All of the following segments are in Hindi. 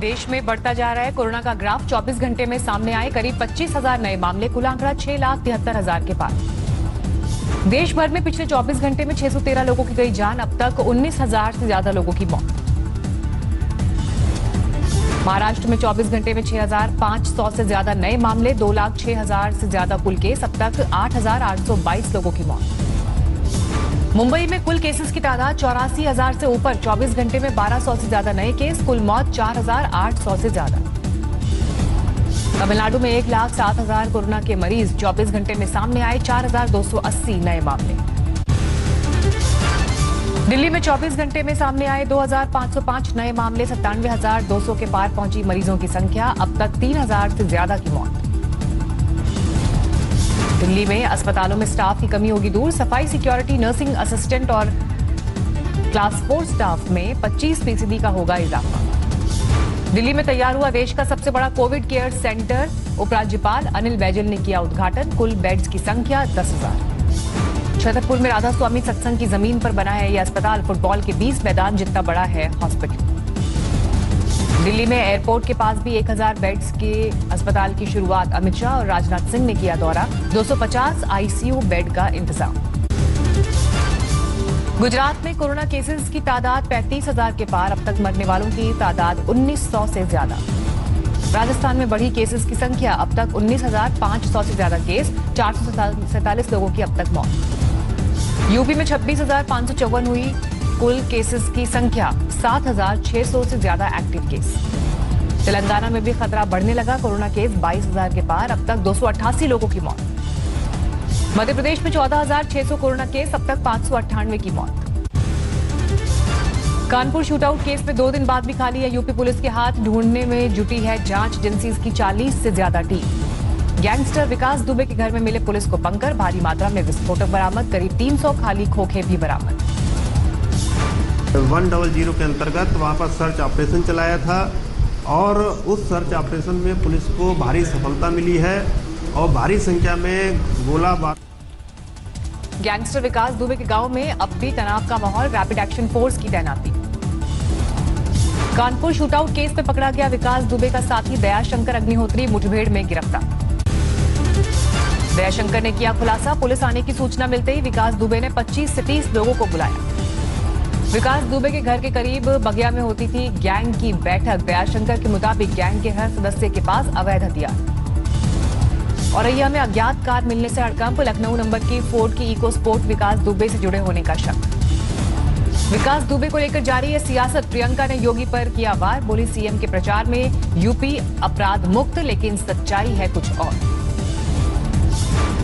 देश में बढ़ता जा रहा है कोरोना का ग्राफ। 24 घंटे में सामने आए करीब 25,000 नए मामले, कुल आंकड़ा 6,73,000 के पार। देश भर में पिछले 24 घंटे में 613 लोगों की गई जान। अब तक 19,000 से ज्यादा लोगों की मौत। महाराष्ट्र में 24 घंटे में 6,500 से ज्यादा नए मामले, 2,06,000 से ज्यादा कुल केस। अब तक 8,822 लोगों की मौत। मुंबई में कुल केसेस की तादाद 84,000 से ऊपर। 24 घंटे में 1,200 से ज्यादा नए केस, कुल मौत 4,800 से ज्यादा। तमिलनाडु में 1,07,000 कोरोना के मरीज। 24 घंटे में सामने आए 4,280 नए मामले। दिल्ली में 24 घंटे में सामने आए 2,505 नए मामले, 97,200 के पार पहुंची मरीजों की संख्या। अब तक 3,000 से ज्यादा की मौत। दिल्ली में अस्पतालों में स्टाफ की कमी होगी दूर। सफाई, सिक्योरिटी, नर्सिंग असिस्टेंट और क्लास 4 स्टाफ में 25% का होगा इजाफा। दिल्ली में तैयार हुआ देश का सबसे बड़ा कोविड केयर सेंटर। उपराज्यपाल अनिल बैजल ने किया उद्घाटन। कुल बेड्स की संख्या 10,000। छतरपुर में राधा स्वामी सत्संग की जमीन पर बना है यह अस्पताल। फुटबॉल के 20 मैदान जितना बड़ा है हॉस्पिटल। दिल्ली में एयरपोर्ट के पास भी 1,000 बेड्स के अस्पताल की शुरुआत। अमित शाह और राजनाथ सिंह ने किया दौरा। 250 आईसीयू बेड का इंतजाम। गुजरात में कोरोना केसेस की तादाद 35,000 के पार। अब तक मरने वालों की तादाद 1,900 से ज्यादा। राजस्थान में बढ़ी केसेस की संख्या। अब तक 19,500 से ज्यादा केस, 447 लोगों की अब तक मौत। यूपी में 26,554 हुई कुल केसेस की संख्या। 7,600 से ज्यादा एक्टिव केस। तेलंगाना में भी खतरा बढ़ने लगा। कोरोना केस 22,000 के पार। अब तक 288 लोगों की मौत। मध्य प्रदेश में 14,600 कोरोना केस। अब तक 598 की मौत। कानपुर शूटआउट केस में 2 दिन बाद भी खाली है यूपी पुलिस के हाथ। ढूंढने में जुटी है जांच एजेंसीज की 40 से ज्यादा टीम। गैंगस्टर विकास दुबे के घर में मिले पुलिस को बंकर। भारी मात्रा में विस्फोटक बरामद। करीब 300 खाली खोखे भी बरामद। 100 के अंतर्गत वहां पर सर्च ऑपरेशन चलाया था और उस सर्च ऑपरेशन में पुलिस को भारी सफलता मिली है और भारी संख्या में गोला बारूद। गैंगस्टर विकास दुबे के गांव में अब भी तनाव का माहौल। रैपिड एक्शन फोर्स की तैनाती। कानपुर शूटआउट केस में पकड़ा गया विकास दुबे का साथी दयाशंकर अग्निहोत्री मुठभेड़ में गिरफ्तार। दयाशंकर ने किया खुलासा। पुलिस आने की सूचना मिलते ही विकास दुबे ने 25 से 30 लोगों को बुलाया। विकास दुबे के घर के करीब बगिया में होती थी गैंग की बैठक। दयाशंकर के मुताबिक गैंग के हर सदस्य के पास अवैध हथियार। औरैया में अज्ञात कार मिलने से हड़कंप। लखनऊ नंबर की फोर्ड की इको स्पोर्ट विकास दुबे से जुड़े होने का शक। विकास दुबे को लेकर जारी है सियासत। प्रियंका ने योगी पर किया वार। बोली सीएम के प्रचार में यूपी अपराध मुक्त, लेकिन सच्चाई है कुछ और।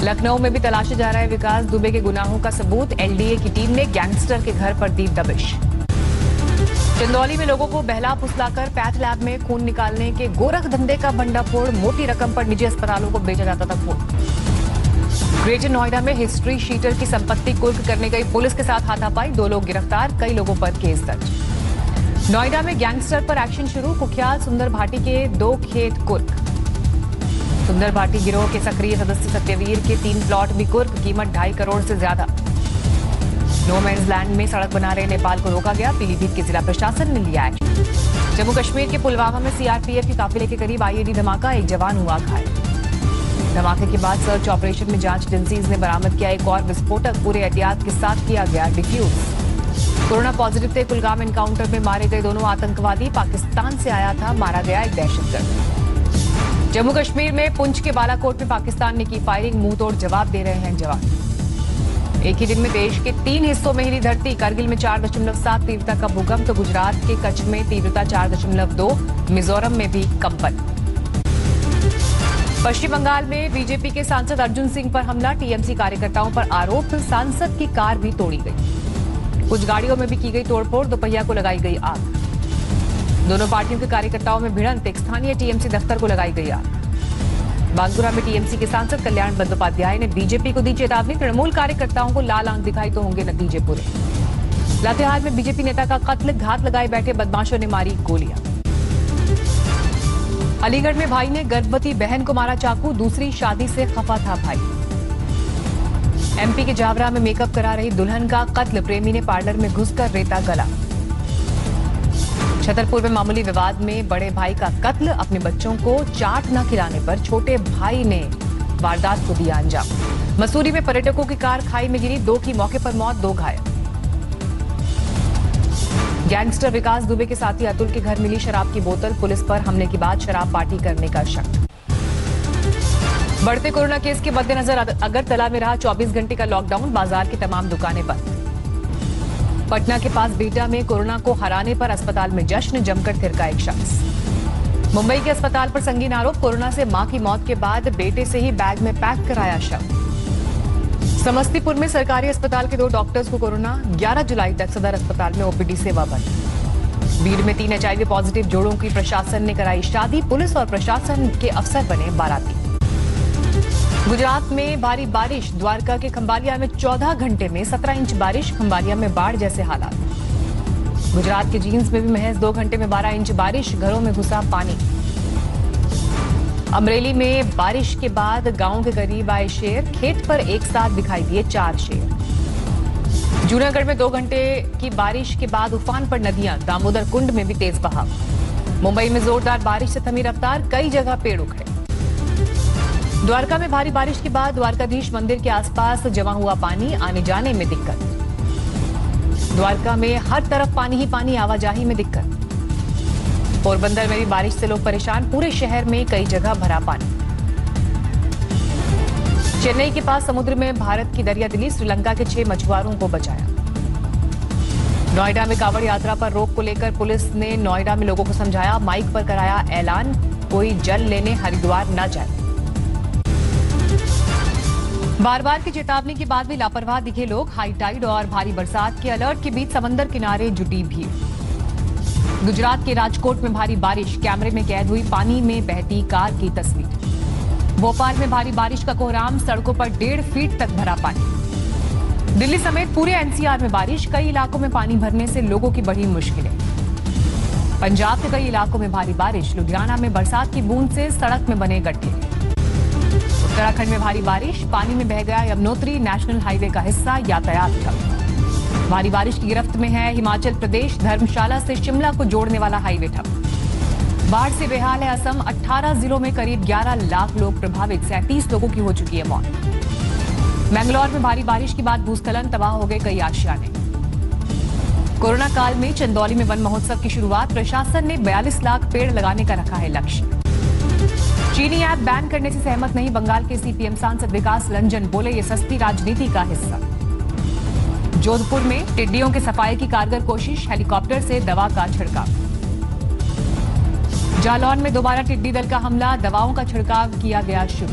लखनऊ में भी तलाशा जा रहा है विकास दुबे के गुनाहों का सबूत। एलडीए की टीम ने गैंगस्टर के घर पर दी दबिश। चंदौली में लोगों को बहला फुसलाकर पैथ लैब में खून निकालने के गोरख धंधे का भंडाफोड़। मोटी रकम पर निजी अस्पतालों को बेचा जाता था खून। ग्रेटर नोएडा में हिस्ट्री शीटर की संपत्ति कुर्क करने गई पुलिस के साथ हाथापाई। 2 लोग गिरफ्तार, कई लोगों पर केस दर्ज। नोएडा में गैंगस्टर पर एक्शन शुरू। कुख्यात सुंदर भाटी के 2 खेत कुर्क। सुंदर भाटी गिरोह के सक्रिय सदस्य सत्यवीर के 3 प्लॉट भी कुर्क। कीमत 2.5 करोड़ से ज्यादा। नो मैंस लैंड में सड़क बना रहे नेपाल को रोका गया। पीलीभीत के जिला प्रशासन ने लिया एक्शन। जम्मू कश्मीर के पुलवामा में सीआरपीएफ के काफिले के करीब आईईडी धमाका। 1 जवान हुआ घायल। धमाके के बाद सर्च ऑपरेशन में जांच एजेंसीज ने बरामद किया एक और विस्फोटक। पूरे एहतियात के साथ किया गया डिफ्यूज। कोरोना पॉजिटिव थे कुलगाम एनकाउंटर में मारे गए दोनों आतंकवादी। पाकिस्तान से आया था, मारा गया एक दहशतगर्द। जम्मू कश्मीर में पुंछ के बालाकोट में पाकिस्तान ने की फायरिंग। मुंह तोड़ जवाब दे रहे हैं जवान। एक ही दिन में देश के 3 हिस्सों में हिली धरती। कारगिल में 4.7 तीव्रता का भूकंप तो गुजरात के कच्छ में तीव्रता 4.2। मिजोरम में भी कंपन। पश्चिम बंगाल में बीजेपी के सांसद अर्जुन सिंह पर हमला। टीएमसी कार्यकर्ताओं पर आरोप। सांसद की कार भी तोड़ी गई। कुछ गाड़ियों में भी की गई तोड़फोड़। दोपहिया को लगाई गई आग। दोनों पार्टियों के कार्यकर्ताओं में भिड़ंत। एक स्थानीय टीएमसी दफ्तर को लगाई गई आग। बांकुरा में टीएमसी के सांसद कल्याण बंदोपाध्याय ने बीजेपी को दी चेतावनी। तृणमूल कार्यकर्ताओं को लाल आंख दिखाई तो होंगे नतीजे पूरे। लातेहार में बीजेपी नेता का कत्ल। घात लगाए बैठे बदमाशों ने मारी गोलियां। अलीगढ़ में भाई ने गर्भवती बहन को मारा चाकू। दूसरी शादी से खफा था भाई। एमपी के जावरा में मेकअप करा रही दुल्हन का कत्ल। प्रेमी ने पार्लर में घुसकर रेता गला। छतरपुर में मामूली विवाद में बड़े भाई का कत्ल, अपने बच्चों को चाट न खिलाने पर छोटे भाई ने वारदात को दिया अंजाम। मसूरी में पर्यटकों की कार खाई में गिरी, 2 की मौके पर मौत, 2 घायल। गैंगस्टर विकास दुबे के साथी अतुल के घर मिली शराब की बोतल, पुलिस पर हमले के बाद शराब पार्टी करने का शक। बढ़ते कोरोना केस के मद्देनजर अगरतला में रहा 24 घंटे का लॉकडाउन, बाजार की तमाम दुकानें बंद। पटना के पास बीटा में कोरोना को हराने पर अस्पताल में जश्न, जमकर थिरका एक शख्स। मुंबई के अस्पताल पर संगीन आरोप, कोरोना से मां की मौत के बाद बेटे से ही बैग में पैक कराया शव। समस्तीपुर में सरकारी अस्पताल के 2 डॉक्टर्स को कोरोना, 11 जुलाई तक सदर अस्पताल में ओपीडी सेवा बंद। भीड़ में 3 HIV पॉजिटिव जोड़ों की प्रशासन ने कराई शादी, पुलिस और प्रशासन के अफसर बने बाराती। गुजरात में भारी बारिश, द्वारका के खंबालिया में 14 घंटे में 17 इंच बारिश, खंबालिया में बाढ़ जैसे हालात। गुजरात के जींस में भी महज 2 घंटे में 12 इंच बारिश, घरों में घुसा पानी। अमरेली में बारिश के बाद गांव के करीब आए शेर, खेत पर एक साथ दिखाई दिए 4 शेर। जूनागढ़ में 2 घंटे की बारिश के बाद उफान पर नदियां, दामोदर कुंड में भी तेज बहाव। मुंबई में जोरदार बारिश से थमी रफ्तार, कई जगह पेड़ उखड़े। द्वारका में भारी बारिश के बाद द्वारकाधीश मंदिर के आसपास जमा हुआ पानी, आने जाने में दिक्कत। द्वारका में हर तरफ पानी ही पानी, आवाजाही में दिक्कत। पोरबंदर में भी बारिश से लोग परेशान, पूरे शहर में कई जगह भरा पानी। चेन्नई के पास समुद्र में भारत की दरिया दिली, श्रीलंका के 6 मछुआरों को बचाया। नोएडा में कांवड़ यात्रा पर रोक को लेकर पुलिस ने नोएडा में लोगों को समझाया, माइक पर कराया ऐलान, कोई जल लेने हरिद्वार न जाए। बार बार की चेतावनी के बाद भी लापरवाह दिखे लोग, हाई टाइड और भारी बरसात के अलर्ट के बीच समंदर किनारे जुटी भीड़। गुजरात के राजकोट में भारी बारिश, कैमरे में कैद हुई पानी में बहती कार की तस्वीर। भोपाल में भारी बारिश का कोहराम, सड़कों पर 1.5 फीट तक भरा पानी। दिल्ली समेत पूरे एनसीआर में बारिश, कई इलाकों में पानी भरने से लोगों की बढ़ी मुश्किलें। पंजाब के कई इलाकों में भारी बारिश, लुधियाना में बरसात की बूंद से सड़क में बने गड्ढे। उत्तराखंड में भारी बारिश, पानी में बह गया यमुनोत्री नेशनल हाईवे का हिस्सा, यातायात ठप। भारी बारिश की गिरफ्त में है हिमाचल प्रदेश, धर्मशाला से शिमला को जोड़ने वाला हाईवे ठप। बाढ़ से बेहाल है असम, 18 जिलों में करीब 11 लाख लोग प्रभावित, 37 लोगों की हो चुकी है मौत। मैंगलोर में भारी बारिश के बाद भूस्खलन, तबाह हो गए कई आशियाने। कोरोना काल में चंदौली में वन महोत्सव की शुरुआत, प्रशासन ने 42 लाख पेड़ लगाने का रखा है लक्ष्य। चीनी ऐप बैन करने से सहमत नहीं बंगाल के सीपीएम सांसद विकास रंजन, बोले ये सस्ती राजनीति का हिस्सा। जोधपुर में टिड्डियों के सफाई की कारगर कोशिश, हेलीकॉप्टर से दवा का छिड़काव। जालौन में दोबारा टिड्डी दल का हमला, दवाओं का छिड़काव किया गया शुरू।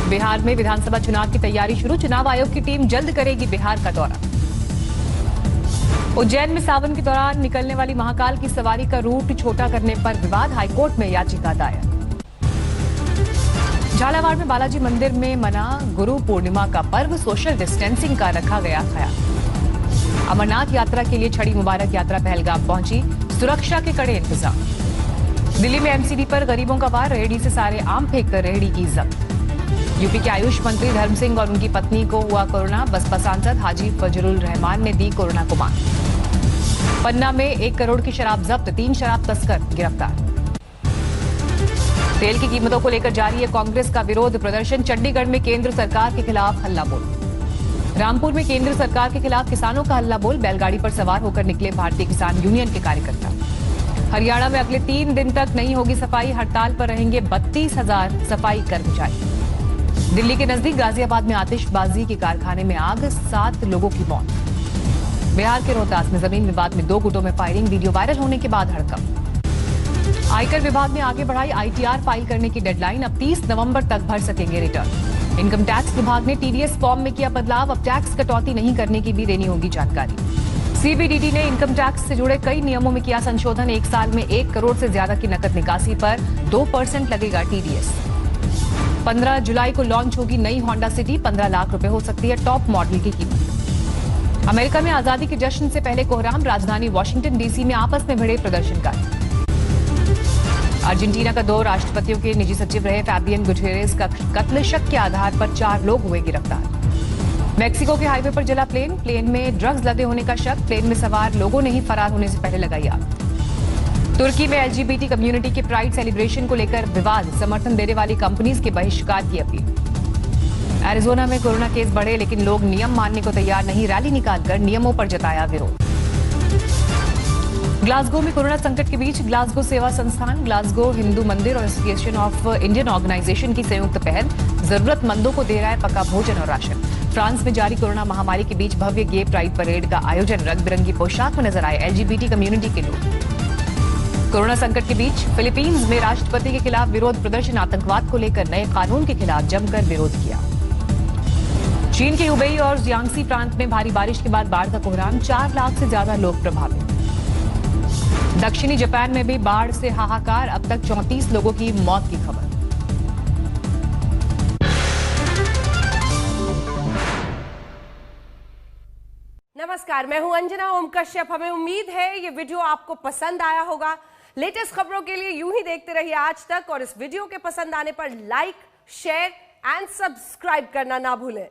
बिहार में विधानसभा चुनाव की तैयारी शुरू, चुनाव आयोग की टीम जल्द करेगी बिहार का दौरा। उज्जैन में सावन के दौरान निकलने वाली महाकाल की सवारी का रूट छोटा करने पर विवाद, हाईकोर्ट में याचिका दायर। झालावाड़ में बालाजी मंदिर में मना गुरु पूर्णिमा का पर्व, सोशल डिस्टेंसिंग का रखा गया ख्याल। अमरनाथ यात्रा के लिए छड़ी मुबारक यात्रा पहलगाम पहुंची, सुरक्षा के कड़े इंतजाम। दिल्ली में एमसीडी पर गरीबों का वार, रेहड़ी से सारे आम फेंककर रेहड़ी की जब्त। यूपी के आयुष मंत्री धर्म सिंह और उनकी पत्नी को हुआ कोरोना, बसपा सांसद हाजी फजरुल रहमान ने दी कोरोना को मात। पन्ना में 1 करोड़ की शराब जब्त, 3 शराब तस्कर गिरफ्तार। तेल की कीमतों को लेकर जारी है कांग्रेस का विरोध प्रदर्शन, चंडीगढ़ में केंद्र सरकार के खिलाफ हल्ला बोल। रामपुर में केंद्र सरकार के खिलाफ किसानों का हल्ला बोल, बैलगाड़ी पर सवार होकर निकले भारतीय किसान यूनियन के कार्यकर्ता। हरियाणा में अगले 3 दिन तक नहीं होगी सफाई, हड़ताल पर रहेंगे 32,000 सफाई कर्मचारी। दिल्ली के नजदीक गाजियाबाद में आतिशबाजी के कारखाने में आग, 7 लोगों की मौत। बिहार के रोहतास में जमीन विवाद में 2 गुटों में फायरिंग, वीडियो वायरल होने के बाद हड़कंप। आयकर विभाग ने आगे बढ़ाई आईटीआर फाइल करने की डेडलाइन, अब 30 नवंबर तक भर सकेंगे रिटर्न। इनकम टैक्स विभाग ने टीडीएस फॉर्म में किया बदलाव, अब टैक्स कटौती नहीं करने की भी देनी होगी जानकारी। सीबीडीटी ने इनकम टैक्स से जुड़े कई नियमों में किया संशोधन, 1 साल में 1 करोड़ से ज्यादा की नकद निकासी पर 2% लगेगा टीडीएस। 15 जुलाई को लॉन्च होगी नई होंडा सिटी, 15 लाख रुपए हो सकती है टॉप मॉडल की कीमत। अमेरिका में आजादी के जश्न से पहले कोहराम, राजधानी वॉशिंगटन डीसी में आपस में भिड़े प्रदर्शनकारी। अर्जेंटीना का 2 राष्ट्रपतियों के निजी सचिव रहे फैबियन गुटेरेस का कत्ल, शक के आधार पर 4 लोग हुए गिरफ्तार। मेक्सिको के हाईवे पर जला प्लेन में ड्रग्स लदे होने का शक। प्लेन में सवार लोगों ने ही फरार होने से पहले लगाई आग। तुर्की में एलजीबीटी कम्युनिटी के प्राइड सेलिब्रेशन को लेकर विवाद। समर्थन देने वाली कंपनीज के बहिष्कार की अपील। एरिजोना में कोरोना केस बढ़े लेकिन लोग नियम मानने को तैयार नहीं। रैली निकालकर नियमों पर जताया विरोध। ग्लासगो में कोरोना संकट के बीच ग्लासगो सेवा संस्थान, ग्लासगो हिंदू मंदिर और एसोसिएशन ऑफ इंडियन ऑर्गेनाइजेशन की संयुक्त पहल जरूरतमंदों को दे रहा है पका भोजन और राशन। फ्रांस में जारी कोरोना महामारी के बीच भव्य गे प्राइड परेड का आयोजन। रंग बिरंगी पोशाक में नजर आए एलजीबीटी कम्युनिटी के लोग। कोरोना संकट के बीच फिलीपींस में राष्ट्रपति के खिलाफ विरोध प्रदर्शन। आतंकवाद को लेकर नए कानून के खिलाफ जमकर विरोध किया। चीन के हुबेई और जियांगसी प्रांत में भारी बारिश के बाद बाढ़ का कोहराम। 4 लाख से ज्यादा लोग प्रभावित। दक्षिणी जापान में भी बाढ़ से हाहाकार। अब तक 34 लोगों की मौत की खबर। नमस्कार, मैं हूं अंजना ओम कश्यप। हमें उम्मीद है ये वीडियो आपको पसंद आया होगा। लेटेस्ट खबरों के लिए यूं ही देखते रहिए आज तक और इस वीडियो के पसंद आने पर लाइक, शेयर एंड सब्सक्राइब करना ना भूलें।